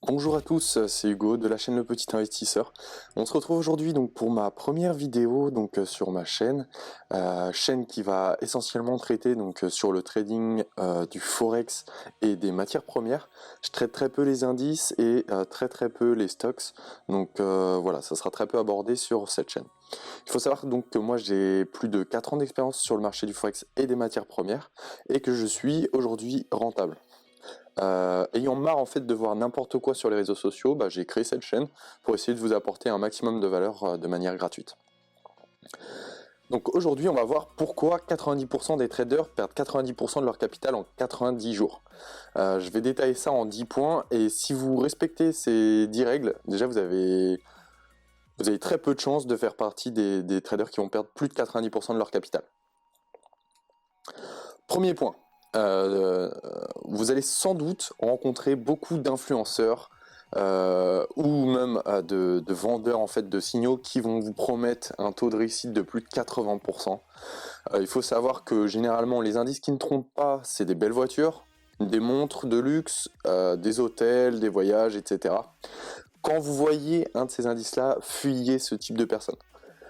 Bonjour à tous, c'est Hugo de la chaîne Le Petit Investisseur. On se retrouve aujourd'hui donc pour ma première vidéo sur ma chaîne, chaîne qui va essentiellement traiter sur le trading du forex et des matières premières. Je traite très peu les indices et très peu les stocks, voilà, ça sera très peu abordé sur cette chaîne. Il faut savoir donc que moi j'ai plus de 4 ans d'expérience sur le marché du forex et des matières premières et que je suis aujourd'hui rentable. Ayant marre en fait de voir n'importe quoi sur les réseaux sociaux, j'ai créé cette chaîne pour essayer de vous apporter un maximum de valeur de manière gratuite. Donc aujourd'hui on va voir pourquoi 90% des traders perdent 90% de leur capital en 90 jours. Je vais détailler ça en 10 points et si vous respectez ces 10 règles, déjà vous avez très peu de chances de faire partie des traders qui vont perdre plus de 90% de leur capital. Premier point, vous allez sans doute rencontrer beaucoup d'influenceurs ou même de vendeurs en fait de signaux qui vont vous promettre un taux de réussite de plus de 80%. Il faut savoir que généralement les indices qui ne trompent pas, c'est des belles voitures, des montres de luxe, des hôtels, des voyages, etc. Quand vous voyez un de ces indices-là, fuyez ce type de personnes.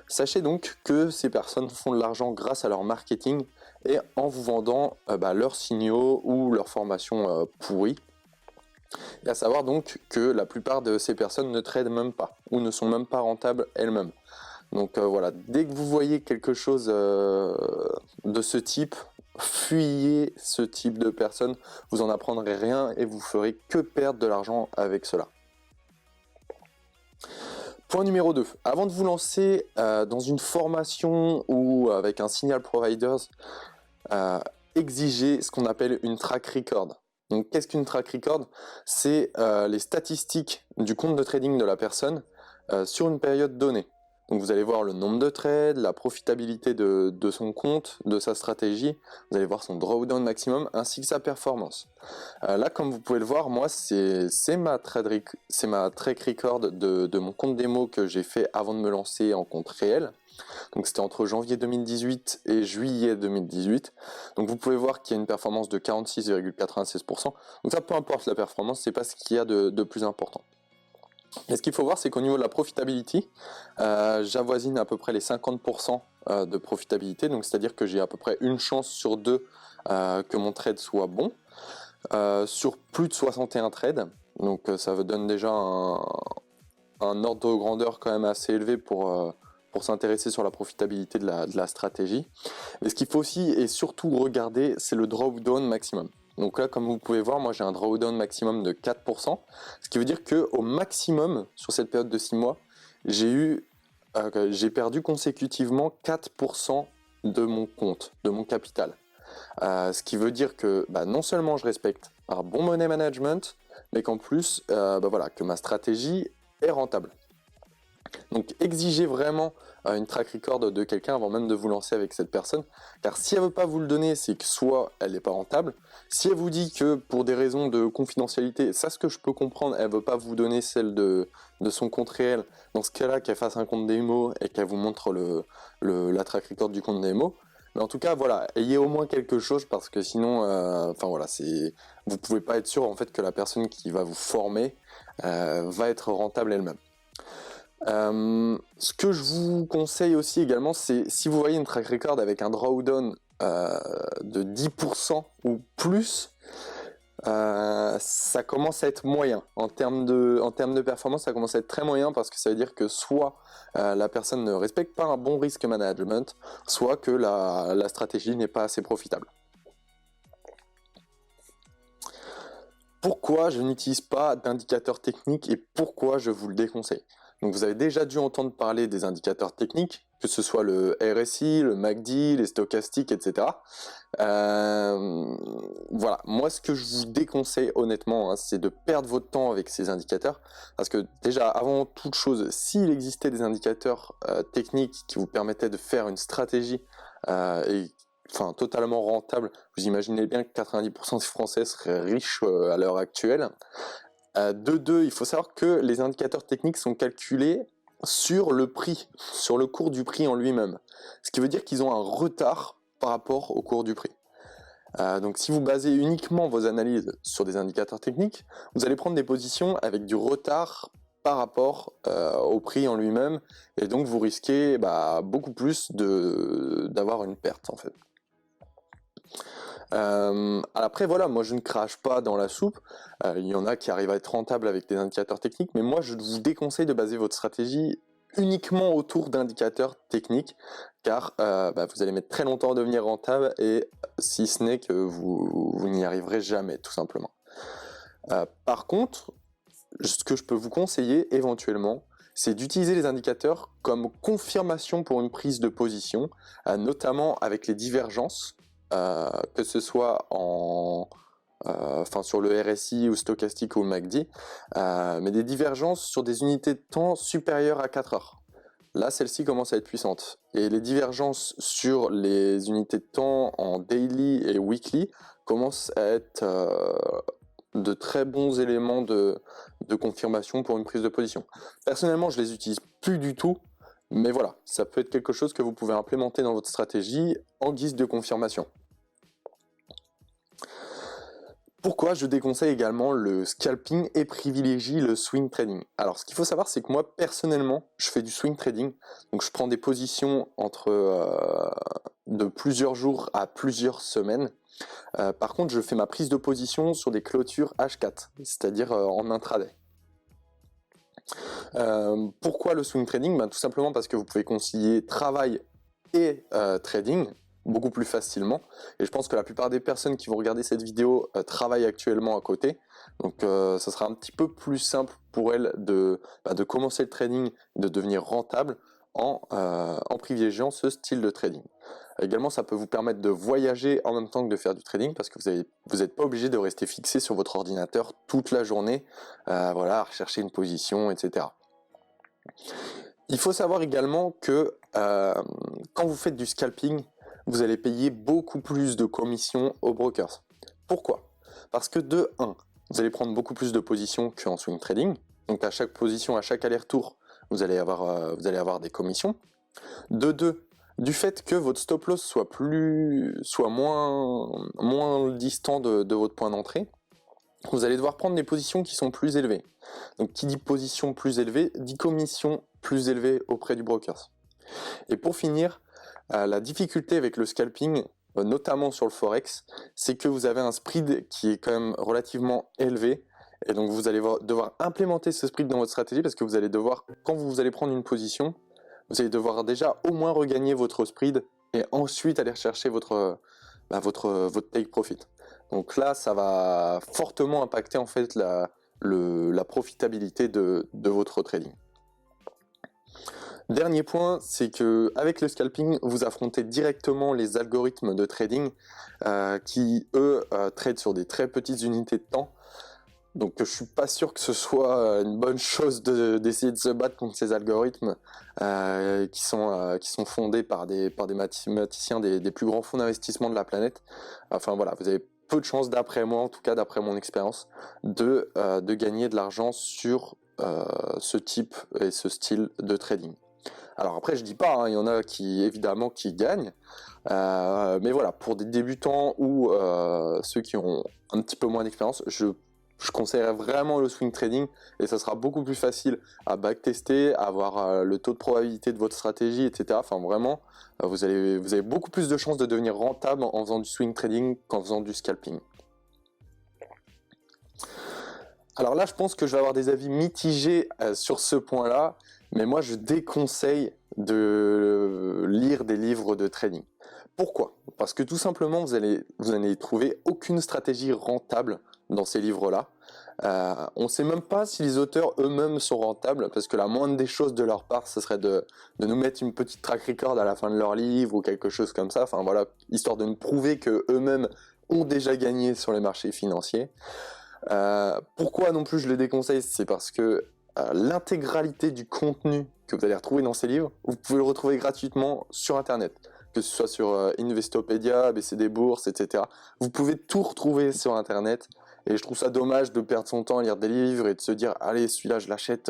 Sachez donc que ces personnes font de l'argent grâce à leur marketing et en vous vendant leurs signaux ou leurs formations pourries. Et à savoir donc que la plupart de ces personnes ne tradent même pas ou ne sont même pas rentables elles-mêmes. Donc voilà, dès que vous voyez quelque chose de ce type, fuyez ce type de personnes, vous en apprendrez rien et vous ferez que perdre de l'argent avec cela. Point numéro 2, avant de vous lancer dans une formation ou avec un signal provider, exigez ce qu'on appelle une track record. Donc qu'est-ce qu'une track record? C'est les statistiques du compte de trading de la personne sur une période donnée. Donc vous allez voir le nombre de trades, la profitabilité de son compte, de sa stratégie, vous allez voir son drawdown maximum ainsi que sa performance. Là comme vous pouvez le voir, moi c'est ma track record de mon compte démo que j'ai fait avant de me lancer en compte réel. Donc c'était entre janvier 2018 et juillet 2018. Donc vous pouvez voir qu'il y a une performance de 46,96%. Donc ça, peu importe la performance, c'est pas ce qu'il y a de plus important. Et ce qu'il faut voir, c'est qu'au niveau de la profitability, j'avoisine à peu près les 50% de profitabilité. Donc c'est-à-dire que j'ai à peu près une chance sur deux que mon trade soit bon. Sur plus de 61 trades. Donc ça vous donne déjà un ordre de grandeur quand même assez élevé pour s'intéresser sur la profitabilité de la stratégie. Mais ce qu'il faut aussi et surtout regarder, c'est le drawdown maximum. Donc là, comme vous pouvez voir, moi j'ai un drawdown maximum de 4%, ce qui veut dire qu'au maximum, sur cette période de 6 mois, j'ai perdu consécutivement 4% de mon compte, de mon capital. Ce qui veut dire que non seulement je respecte un bon money management, mais qu'en plus, voilà, que ma stratégie est rentable. Donc exigez vraiment une track record de quelqu'un avant même de vous lancer avec cette personne, car si elle veut pas vous le donner, c'est que soit elle n'est pas rentable, si elle vous dit que pour des raisons de confidentialité, ça ce que je peux comprendre, elle veut pas vous donner celle de son compte réel, dans ce cas-là qu'elle fasse un compte démo et qu'elle vous montre la track record du compte démo. Mais en tout cas, voilà, ayez au moins quelque chose parce que sinon, voilà, vous pouvez pas être sûr en fait que la personne qui va vous former va être rentable elle-même. Ce que je vous conseille aussi également, c'est si vous voyez une track record avec un drawdown de 10% ou plus, ça commence à être moyen. En termes de performance, ça commence à être très moyen parce que ça veut dire que soit la personne ne respecte pas un bon risk management, soit que la stratégie n'est pas assez profitable. Pourquoi je n'utilise pas d'indicateur technique et pourquoi je vous le déconseille? Donc vous avez déjà dû entendre parler des indicateurs techniques, que ce soit le RSI, le MACD, les stochastiques, etc. Voilà, moi ce que je vous déconseille honnêtement, c'est de perdre votre temps avec ces indicateurs, parce que déjà avant toute chose, s'il existait des indicateurs techniques qui vous permettaient de faire une stratégie totalement rentable, vous imaginez bien que 90% des Français seraient riches à l'heure actuelle. De deux, il faut savoir que les indicateurs techniques sont calculés sur le prix, sur le cours du prix en lui-même. Ce qui veut dire qu'ils ont un retard par rapport au cours du prix. Donc si vous basez uniquement vos analyses sur des indicateurs techniques, vous allez prendre des positions avec du retard par rapport au prix en lui-même, et donc vous risquez beaucoup plus d'avoir une perte en fait. Après voilà, moi je ne crache pas dans la soupe, il y en a qui arrivent à être rentables avec des indicateurs techniques, mais moi je vous déconseille de baser votre stratégie uniquement autour d'indicateurs techniques, car vous allez mettre très longtemps à devenir rentable, et si ce n'est que vous n'y arriverez jamais tout simplement. Par contre, ce que je peux vous conseiller éventuellement, c'est d'utiliser les indicateurs comme confirmation pour une prise de position, notamment avec les divergences, que ce soit sur le RSI ou stochastique ou le MACD, mais des divergences sur des unités de temps supérieures à 4 heures. Là, celle-ci commence à être puissante. Et les divergences sur les unités de temps en daily et weekly commencent à être de très bons éléments de confirmation pour une prise de position. Personnellement, je les utilise plus du tout, mais voilà, ça peut être quelque chose que vous pouvez implémenter dans votre stratégie en guise de confirmation. Pourquoi je déconseille également le scalping et privilégie le swing trading? Alors, ce qu'il faut savoir, c'est que moi, personnellement, je fais du swing trading. Donc, je prends des positions de plusieurs jours à plusieurs semaines. Par contre, je fais ma prise de position sur des clôtures H4, c'est-à-dire en intraday. Pourquoi le swing trading? Tout simplement parce que vous pouvez concilier travail et trading beaucoup plus facilement, et je pense que la plupart des personnes qui vont regarder cette vidéo travaillent actuellement à côté, donc ça sera un petit peu plus simple pour elles de commencer le trading, de devenir rentable en privilégiant ce style de trading. Également, ça peut vous permettre de voyager en même temps que de faire du trading, parce que vous n'êtes pas obligé de rester fixé sur votre ordinateur toute la journée, à rechercher une position, etc. Il faut savoir également que quand vous faites du scalping, vous allez payer beaucoup plus de commissions aux brokers. Pourquoi? Parce que de 1, vous allez prendre beaucoup plus de positions qu'en swing trading. Donc à chaque position, à chaque aller-retour, vous allez avoir des commissions. De 2, du fait que votre stop loss soit moins distant de votre point d'entrée, vous allez devoir prendre des positions qui sont plus élevées. Donc qui dit position plus élevée, dit commission plus élevée auprès du broker. Et pour finir, la difficulté avec le scalping, notamment sur le forex, c'est que vous avez un spread qui est quand même relativement élevé, et donc vous allez devoir implémenter ce spread dans votre stratégie, parce que vous allez devoir, quand vous allez prendre une position, vous allez devoir déjà au moins regagner votre spread, et ensuite aller rechercher votre take profit. Donc là, ça va fortement impacter en fait la profitabilité de votre trading. Dernier point, c'est que avec le scalping, vous affrontez directement les algorithmes de trading qui, eux, tradent sur des très petites unités de temps. Donc je suis pas sûr que ce soit une bonne chose d'essayer de se battre contre ces algorithmes qui sont fondés par des mathématiciens des plus grands fonds d'investissement de la planète. Enfin voilà, vous avez peu de chances, d'après moi, en tout cas d'après mon expérience, de gagner de l'argent sur ce type et ce style de trading. Alors après, je dis pas, il y en a qui évidemment qui gagnent, mais voilà, pour des débutants ou ceux qui ont un petit peu moins d'expérience, je conseillerais vraiment le swing trading, et ça sera beaucoup plus facile à backtester, à avoir le taux de probabilité de votre stratégie, etc. Enfin vraiment, vous avez beaucoup plus de chances de devenir rentable en faisant du swing trading qu'en faisant du scalping. Alors là, je pense que je vais avoir des avis mitigés sur ce point-là, mais moi je déconseille de lire des livres de trading. Pourquoi? Parce que tout simplement, vous n'allez trouver aucune stratégie rentable dans ces livres-là. On ne sait même pas si les auteurs eux-mêmes sont rentables, parce que la moindre des choses de leur part, ce serait de nous mettre une petite track record à la fin de leur livre ou quelque chose comme ça. Enfin voilà, histoire de nous prouver que eux-mêmes ont déjà gagné sur les marchés financiers. Pourquoi non plus je les déconseille? C'est parce que l'intégralité du contenu que vous allez retrouver dans ces livres, vous pouvez le retrouver gratuitement sur Internet, que ce soit sur Investopedia, BCD Bourse, etc. Vous pouvez tout retrouver sur Internet, et je trouve ça dommage de perdre son temps à lire des livres et de se dire allez, celui-là je l'achète,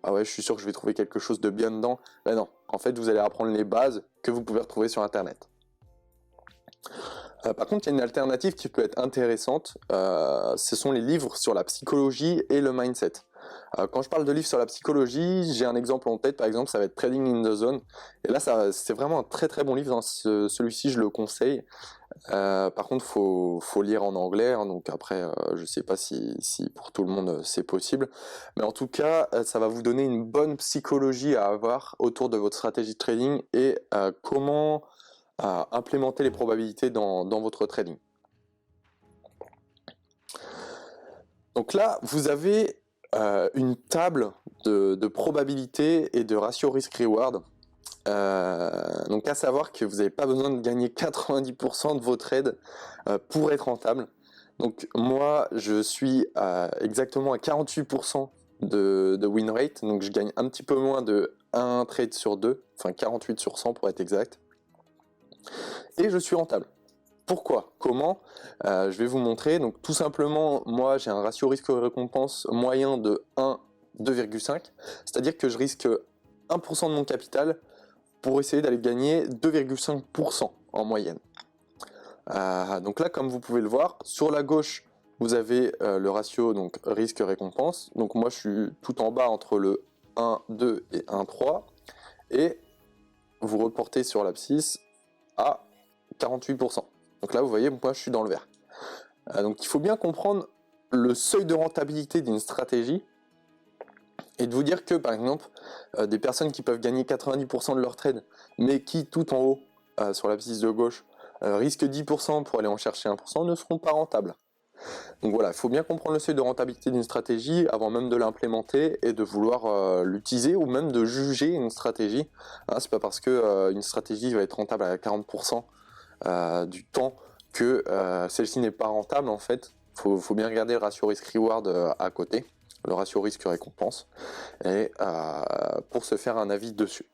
ah ouais, je suis sûr que je vais trouver quelque chose de bien dedans. Ben non, en fait vous allez apprendre les bases que vous pouvez retrouver sur Internet. Par contre, il y a une alternative qui peut être intéressante, ce sont les livres sur la psychologie et le mindset. Quand je parle de livres sur la psychologie, j'ai un exemple en tête, par exemple, ça va être Trading in the Zone. Et là, c'est vraiment un très très bon livre, hein. Celui-ci, je le conseille. Par contre, faut lire en anglais, hein, donc après, je sais pas si pour tout le monde c'est possible. Mais en tout cas, ça va vous donner une bonne psychologie à avoir autour de votre stratégie de trading et comment implémenter les probabilités dans votre trading. Donc là, vous avez une table de probabilité et de ratio risk-reward. Donc à savoir que vous n'avez pas besoin de gagner 90% de vos trades pour être rentable. Donc moi, je suis exactement à 48% de win rate, donc je gagne un petit peu moins de 1 trade sur 2, enfin 48 sur 100 pour être exact. Et je suis rentable. Pourquoi? Comment? Je vais vous montrer. Donc tout simplement, moi j'ai un ratio risque-récompense moyen de 2,5, c'est-à-dire que je risque 1% de mon capital pour essayer d'aller gagner 2,5% en moyenne. Donc là, comme vous pouvez le voir, sur la gauche, vous avez le ratio donc risque-récompense. Donc moi, je suis tout en bas entre le 1, 2 et 1, 3. Et vous reportez sur l'abscisse à 48%. Donc là, vous voyez, moi, je suis dans le vert. Donc il faut bien comprendre le seuil de rentabilité d'une stratégie et de vous dire que, par exemple, des personnes qui peuvent gagner 90% de leur trade, mais qui, tout en haut, sur l'abscisse de gauche, risquent 10% pour aller en chercher 1%, ne seront pas rentables. Donc voilà, il faut bien comprendre le seuil de rentabilité d'une stratégie avant même de l'implémenter et de vouloir l'utiliser ou même de juger une stratégie. Hein, c'est pas parce que une stratégie va être rentable à 40% du temps que celle-ci n'est pas rentable en fait. Faut bien regarder le ratio risk-reward à côté, le ratio risque-récompense, et pour se faire un avis dessus.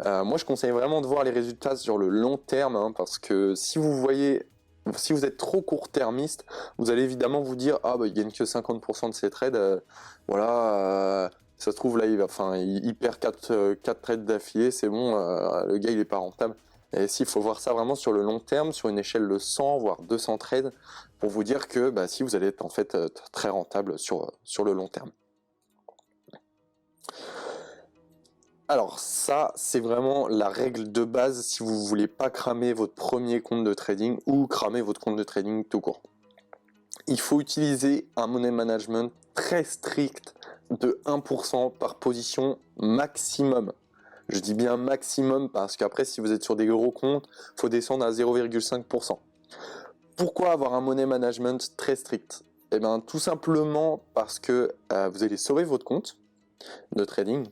Moi je conseille vraiment de voir les résultats sur le long terme, hein, parce que si vous êtes trop court-termiste, vous allez évidemment vous dire ah bah il gagne que 50% de ses trades, voilà, ça se trouve là il perd 4 trades d'affilée, c'est bon, le gars il est pas rentable. Et s'il faut voir ça vraiment sur le long terme, sur une échelle de 100 voire 200 trades, pour vous dire que bah, si vous allez être en fait très rentable sur le long terme. Alors ça, c'est vraiment la règle de base si vous voulez pas cramer votre premier compte de trading ou cramer votre compte de trading tout court. Il faut utiliser un money management très strict de 1% par position maximum. Je dis bien maximum parce qu'après, si vous êtes sur des gros comptes, il faut descendre à 0,5%. Pourquoi avoir un money management très strict? Eh bien, tout simplement parce que vous allez sauver votre compte de trading.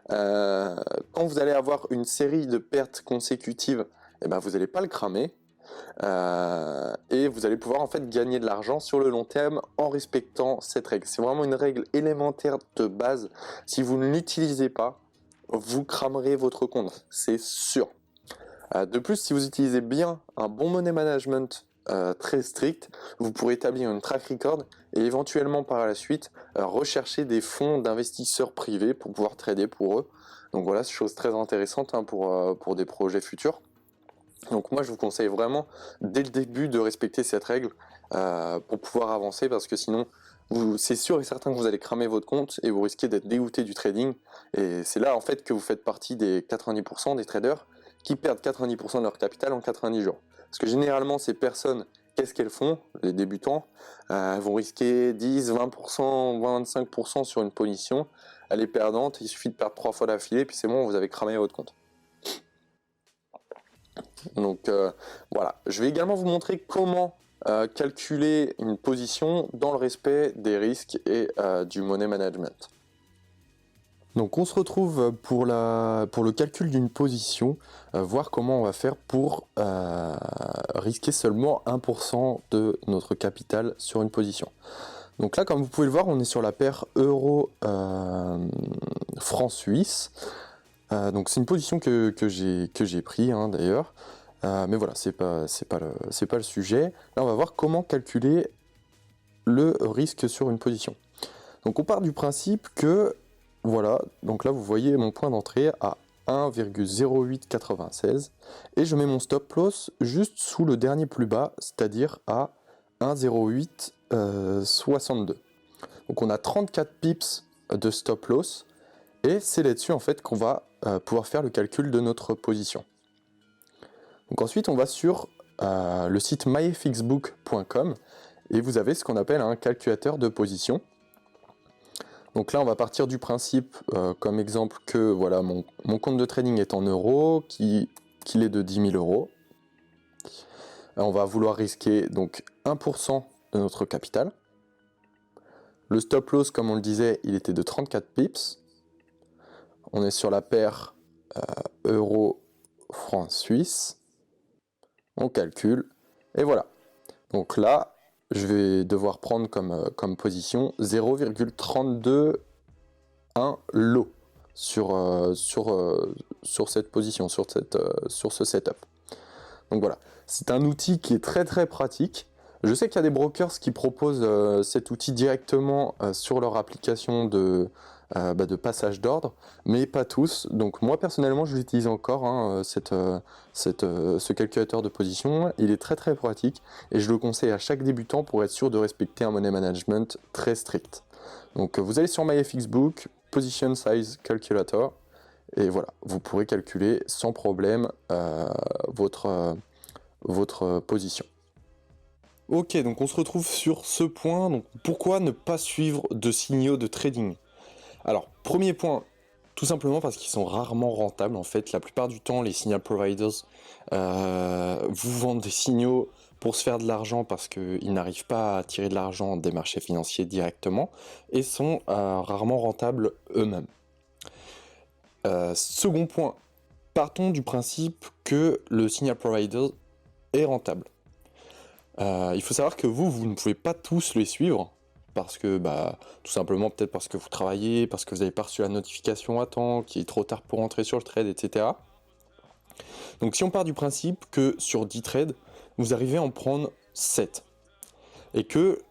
Quand vous allez avoir une série de pertes consécutives, eh ben, vous n'allez pas le cramer. Et vous allez pouvoir en fait gagner de l'argent sur le long terme en respectant cette règle. C'est vraiment une règle élémentaire de base. Si vous ne l'utilisez pas, vous cramerez votre compte, c'est sûr. De plus, si vous utilisez bien un bon money management très strict, vous pourrez établir une track record et éventuellement par la suite rechercher des fonds d'investisseurs privés pour pouvoir trader pour eux. Donc voilà, c'est une chose très intéressante hein, pour des projets futurs. Donc moi je vous conseille vraiment dès le début de respecter cette règle pour pouvoir avancer parce que sinon c'est sûr et certain que vous allez cramer votre compte et vous risquez d'être dégoûté du trading et c'est là en fait que vous faites partie des 90% des traders qui perdent 90% de leur capital en 90 jours. Parce que généralement ces personnes, qu'est-ce qu'elles font? Les débutants vont risquer 10, 20%, 25% sur une position, elle est perdante, il suffit de perdre 3 fois d'affilée puis c'est bon, vous avez cramé votre compte. Donc voilà, je vais également vous montrer comment calculer une position dans le respect des risques et du money management. Donc on se retrouve pour le calcul d'une position, voir comment on va faire pour risquer seulement 1% de notre capital sur une position. Donc là, comme vous pouvez le voir, on est sur la paire euro-franc suisse. Donc c'est une position que j'ai pris hein, d'ailleurs. Mais voilà, c'est pas le sujet. Là, on va voir comment calculer le risque sur une position. Donc on part du principe que, voilà, donc là vous voyez mon point d'entrée à 1,0896 et je mets mon stop loss juste sous le dernier plus bas, c'est-à-dire à 1,0862. Donc on a 34 pips de stop loss et c'est là-dessus en fait qu'on va pouvoir faire le calcul de notre position. Donc ensuite on va sur le site myfxbook.com et vous avez ce qu'on appelle un calculateur de position. Donc là on va partir du principe comme exemple que voilà mon compte de trading est en euros, qu'il est de 10 000 euros. On va vouloir risquer donc 1% de notre capital. Le stop loss, comme on le disait, il était de 34 pips. On est sur la paire euro-franc suisse. On calcule. Et voilà. Donc là, je vais devoir prendre comme position 0,321 lot sur cette position, sur ce setup. Donc voilà. C'est un outil qui est très très pratique. Je sais qu'il y a des brokers qui proposent cet outil directement sur leur application de passage d'ordre, mais pas tous. Donc moi personnellement je l'utilise encore, ce calculateur de position. Il est très très pratique et je le conseille à chaque débutant pour être sûr de respecter un money management très strict. Donc vous allez sur MyFXBook, Position Size Calculator, et voilà, vous pourrez calculer sans problème votre position. Ok, donc on se retrouve sur ce point. Donc pourquoi ne pas suivre de signaux de trading? Alors, premier point, tout simplement parce qu'ils sont rarement rentables. En fait, la plupart du temps, les signal providers vous vendent des signaux pour se faire de l'argent parce qu'ils n'arrivent pas à tirer de l'argent des marchés financiers directement et sont rarement rentables eux-mêmes. Second point, partons du principe que le signal provider est rentable. Il faut savoir que vous ne pouvez pas tous les suivre, parce que, tout simplement, peut-être parce que vous travaillez, parce que vous n'avez pas reçu la notification à temps, qu'il est trop tard pour entrer sur le trade, etc. Donc si on part du principe que sur 10 trades, vous arrivez à en prendre 7, et que,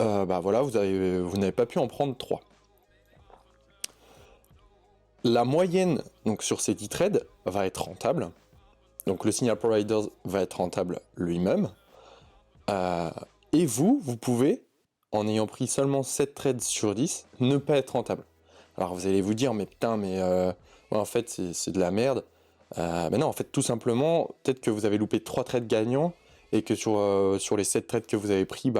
voilà, vous n'avez pas pu en prendre 3. La moyenne, donc sur ces 10 trades, va être rentable, donc le signal provider va être rentable lui-même, et vous pouvez, en ayant pris seulement 7 trades sur 10, ne pas être rentable. Alors vous allez vous dire, mais putain, en fait c'est de la merde. Mais non, en fait tout simplement, peut-être que vous avez loupé 3 trades gagnants, et que sur les 7 trades que vous avez pris,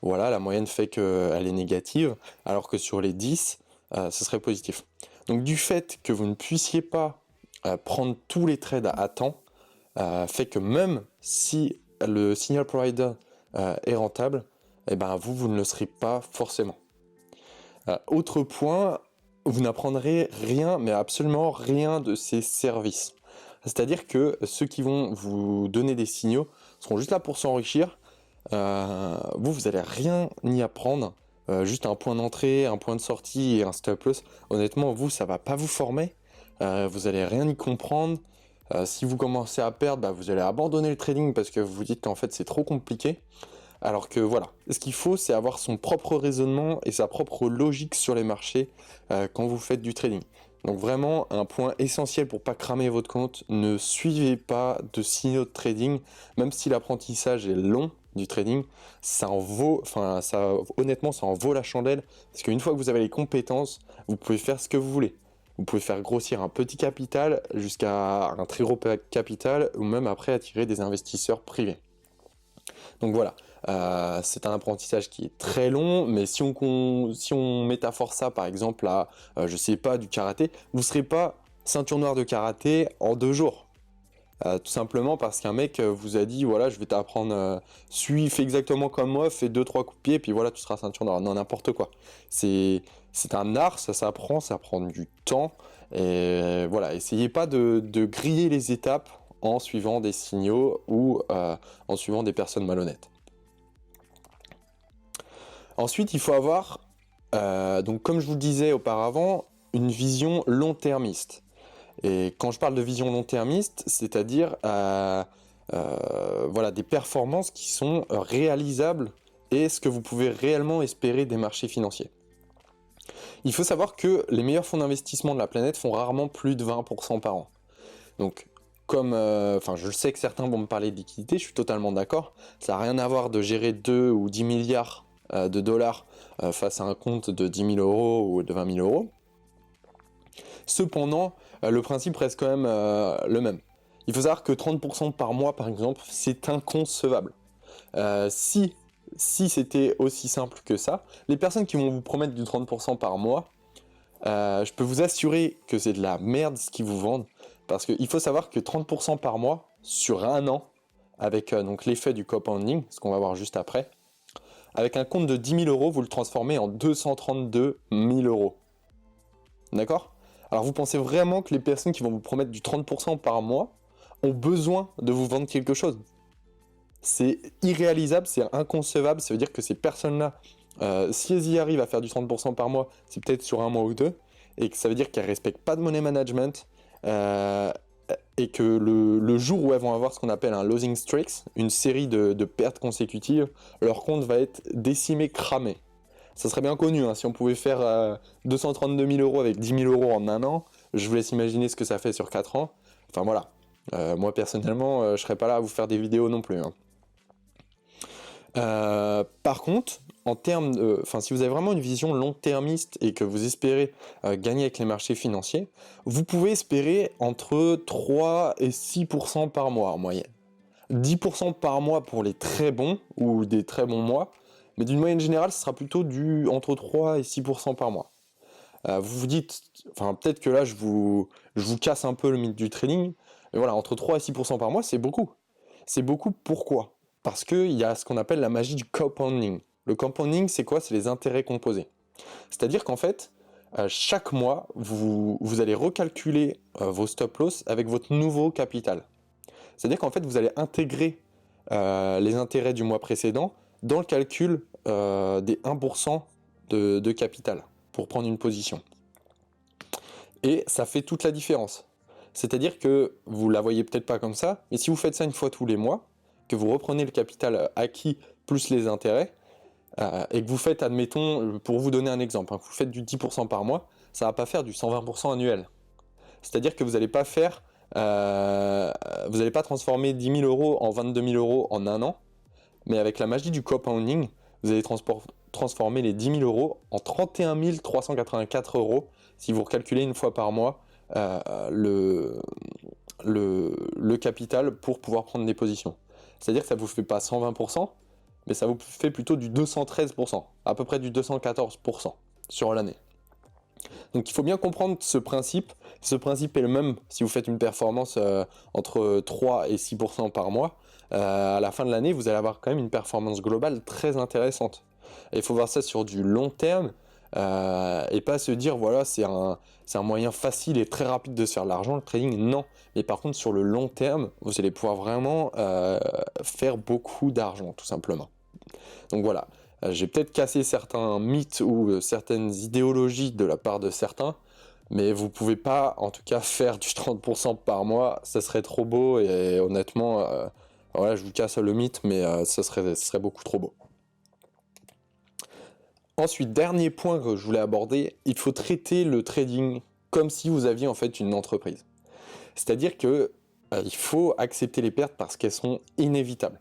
voilà, la moyenne fait qu'elle est négative, alors que sur les 10, ce serait positif. Donc du fait que vous ne puissiez pas prendre tous les trades à temps, fait que même si le signal provider est rentable, vous ne le serez pas forcément. Autre point, vous n'apprendrez rien, mais absolument rien de ces services. C'est-à-dire que ceux qui vont vous donner des signaux seront juste là pour s'enrichir. Vous n'allez rien y apprendre. Juste un point d'entrée, un point de sortie et un stop loss. Honnêtement, ça va pas vous former. Vous allez rien y comprendre. Si vous commencez à perdre, vous allez abandonner le trading parce que vous vous dites qu'en fait c'est trop compliqué. Alors que voilà, ce qu'il faut, c'est avoir son propre raisonnement et sa propre logique sur les marchés quand vous faites du trading. Donc vraiment, un point essentiel pour pas cramer votre compte, ne suivez pas de signaux de trading, même si l'apprentissage est long du trading, honnêtement, ça en vaut la chandelle, parce qu'une fois que vous avez les compétences, vous pouvez faire ce que vous voulez. Vous pouvez faire grossir un petit capital jusqu'à un très gros capital, ou même après attirer des investisseurs privés. Donc voilà, c'est un apprentissage qui est très long, mais si on métaphore ça par exemple à, je sais pas, du karaté, vous ne serez pas ceinture noire de karaté en 2 jours. Tout simplement parce qu'un mec vous a dit, voilà, je vais t'apprendre, fais exactement comme moi, fais 2-3 coups de pied, et puis voilà, tu seras ceinture noire. Non, n'importe quoi. C'est un art, ça prend du temps, et voilà, essayez pas de griller les étapes en suivant des signaux ou en suivant des personnes malhonnêtes. Ensuite, il faut avoir, donc comme je vous le disais auparavant, une vision long-termiste. Et quand je parle de vision long-termiste, c'est-à-dire des performances qui sont réalisables et ce que vous pouvez réellement espérer des marchés financiers. Il faut savoir que les meilleurs fonds d'investissement de la planète font rarement plus de 20% par an. Donc, je sais que certains vont me parler de liquidité, je suis totalement d'accord. Ça n'a rien à voir de gérer 2 ou 10 milliards de dollars face à un compte de 10 000 euros ou de 20 000 euros. Cependant, le principe reste quand même le même. Il faut savoir que 30% par mois, par exemple, c'est inconcevable. Si c'était aussi simple que ça, les personnes qui vont vous promettre du 30% par mois, je peux vous assurer que c'est de la merde ce qu'ils vous vendent, parce qu'il faut savoir que 30% par mois, sur un an, avec donc l'effet du compounding, ce qu'on va voir juste après, avec un compte de 10 000 euros, vous le transformez en 232 000 euros. D'accord ? Alors vous pensez vraiment que les personnes qui vont vous promettre du 30% par mois ont besoin de vous vendre quelque chose ? C'est irréalisable, c'est inconcevable, ça veut dire que ces personnes-là, si elles y arrivent à faire du 30% par mois, c'est peut-être sur un mois ou deux, et que ça veut dire qu'elles ne respectent pas de money management, et que le jour où elles vont avoir ce qu'on appelle un losing streaks, une série de pertes consécutives, leur compte va être décimé, cramé. Ça serait bien connu, hein, si on pouvait faire 232 000 euros avec 10 000 euros en un an, je vous laisse imaginer ce que ça fait sur 4 ans. Enfin voilà, moi personnellement, je serais pas là à vous faire des vidéos non plus. Hein. Par contre, si vous avez vraiment une vision long-termiste et que vous espérez gagner avec les marchés financiers, vous pouvez espérer entre 3 et 6% par mois en moyenne. 10% par mois pour les très bons ou des très bons mois, mais d'une moyenne générale, ce sera plutôt entre 3 et 6% par mois. Vous vous dites, peut-être que là, je vous casse un peu le mythe du trading, mais voilà, entre 3 et 6% par mois, c'est beaucoup. C'est beaucoup, pourquoi ? Parce qu'il y a ce qu'on appelle la magie du compounding. Le compounding, c'est quoi ? C'est les intérêts composés. C'est-à-dire qu'en fait, chaque mois, vous allez recalculer vos stop-loss avec votre nouveau capital. C'est-à-dire qu'en fait, vous allez intégrer les intérêts du mois précédent dans le calcul des 1% de capital pour prendre une position. Et ça fait toute la différence. C'est-à-dire que vous la voyez peut-être pas comme ça, mais si vous faites ça une fois tous les mois, que vous reprenez le capital acquis plus les intérêts, et que vous faites, admettons, pour vous donner un exemple, hein, vous faites du 10% par mois, ça va pas faire du 120% annuel. C'est-à-dire que vous n'allez pas transformer 10 000 euros en 22 000 euros en un an, mais avec la magie du compounding, vous allez transformer les 10 000 euros en 31 384 euros si vous recalculez une fois par mois le capital pour pouvoir prendre des positions. C'est-à-dire que ça ne vous fait pas 120%, mais ça vous fait plutôt du 213%, à peu près du 214% sur l'année. Donc il faut bien comprendre ce principe. Ce principe est le même si vous faites une performance entre 3 et 6% par mois. À la fin de l'année, vous allez avoir quand même une performance globale très intéressante. Et il faut voir ça sur du long terme et pas se dire voilà c'est un moyen facile et très rapide de se faire de l'argent, le trading, non. Mais par contre sur le long terme, vous allez pouvoir vraiment faire beaucoup d'argent tout simplement. Donc voilà. J'ai peut-être cassé certains mythes ou certaines idéologies de la part de certains, mais vous pouvez pas, en tout cas, faire du 30% par mois, ça serait trop beau, et honnêtement, voilà, je vous casse le mythe, mais ce serait beaucoup trop beau. Ensuite, dernier point que je voulais aborder, il faut traiter le trading comme si vous aviez en fait une entreprise. C'est-à-dire que il faut accepter les pertes parce qu'elles sont inévitables.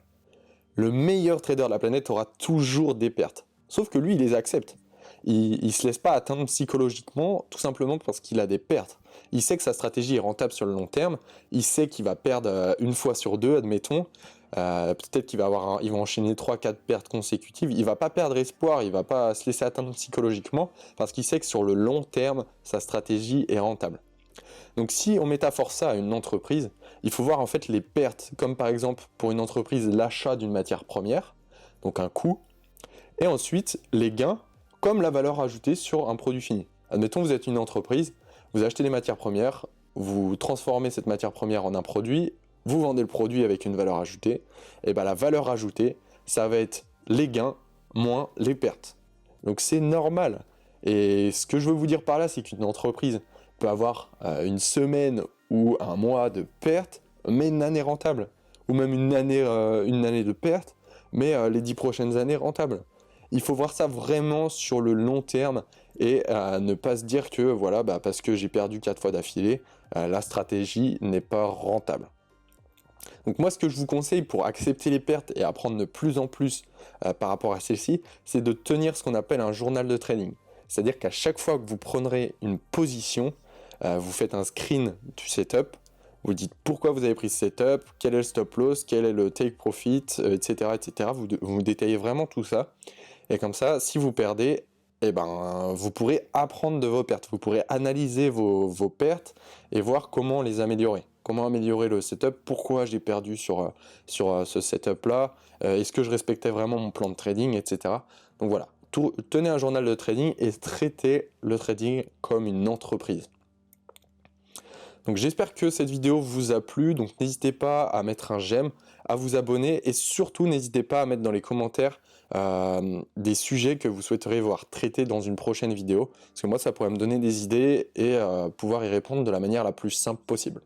Le meilleur trader de la planète aura toujours des pertes. Sauf que lui, il les accepte. Il ne se laisse pas atteindre psychologiquement, tout simplement parce qu'il a des pertes. Il sait que sa stratégie est rentable sur le long terme. Il sait qu'il va perdre une fois sur deux, admettons. Peut-être qu'il va enchaîner 3-4 pertes consécutives. Il ne va pas perdre espoir, il ne va pas se laisser atteindre psychologiquement, parce qu'il sait que sur le long terme, sa stratégie est rentable. Donc si on métaphore ça à une entreprise, il faut voir en fait les pertes, comme par exemple pour une entreprise l'achat d'une matière première, donc un coût, et ensuite les gains comme la valeur ajoutée sur un produit fini. Admettons vous êtes une entreprise, vous achetez des matières premières, vous transformez cette matière première en un produit, vous vendez le produit avec une valeur ajoutée, et bien la valeur ajoutée, ça va être les gains moins les pertes. Donc c'est normal. Et ce que je veux vous dire par là, c'est qu'une entreprise peut avoir une semaine ou un mois de perte, mais une année rentable. Ou même une année de perte, mais les 10 prochaines années rentables. Il faut voir ça vraiment sur le long terme et ne pas se dire que voilà, parce que j'ai perdu 4 fois d'affilée, la stratégie n'est pas rentable. Donc moi, ce que je vous conseille pour accepter les pertes et apprendre de plus en plus par rapport à celles-ci, c'est de tenir ce qu'on appelle un journal de trading. C'est-à-dire qu'à chaque fois que vous prendrez une position, vous faites un screen du setup, vous dites pourquoi vous avez pris ce setup, quel est le stop loss, quel est le take profit, etc. etc. Vous détaillez vraiment tout ça. Et comme ça, si vous perdez, eh ben, vous pourrez apprendre de vos pertes. Vous pourrez analyser vos pertes et voir comment les améliorer. Comment améliorer le setup, pourquoi j'ai perdu sur ce setup-là, est-ce que je respectais vraiment mon plan de trading, etc. Donc voilà, tenez un journal de trading et traitez le trading comme une entreprise. Donc j'espère que cette vidéo vous a plu, donc n'hésitez pas à mettre un j'aime, à vous abonner et surtout n'hésitez pas à mettre dans les commentaires des sujets que vous souhaiteriez voir traités dans une prochaine vidéo, parce que moi ça pourrait me donner des idées et pouvoir y répondre de la manière la plus simple possible.